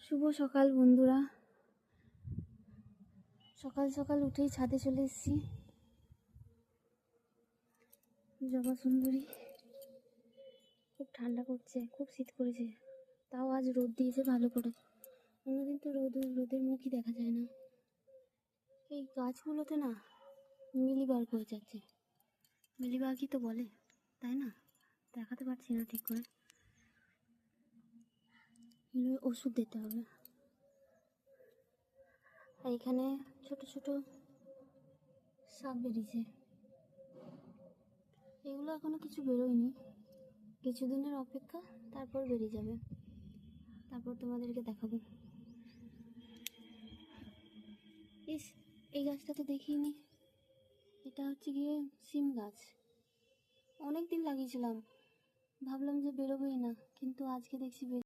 শুভ সকাল বন্ধুরা। সকাল সকাল উঠেই ছাদে চলে এসেছি। জবা সুন্দরী, খুব ঠান্ডা করছে, খুব শীত করেছে, তাও আজ রোদ দিয়েছে ভালো করে। অন্যদিন তো রোদের মুখই দেখা যায় না। এই গাছগুলোতে না মিলিবাগ হয়ে যাচ্ছে। মিলিবাগই তো বলে, তাই না? দেখাতে পারছি না ঠিক করে, ওষুধ দিতে হবে। আর এখানে ছোট ছোট সাপ বেরিয়েছে। এগুলো এখনো কিছু বেরোয়নি, কিছুদিনের অপেক্ষা, তারপর বেরিয়ে যাবে, তারপর তোমাদেরকে দেখাবো। ইস, এই গাছটা তো দেখিনি। এটা হচ্ছে গিয়ে সিম গাছ। অনেক দিন লাগিয়েছিলাম, ভাবলাম যে বেরোবেই না, কিন্তু আজকে দেখছি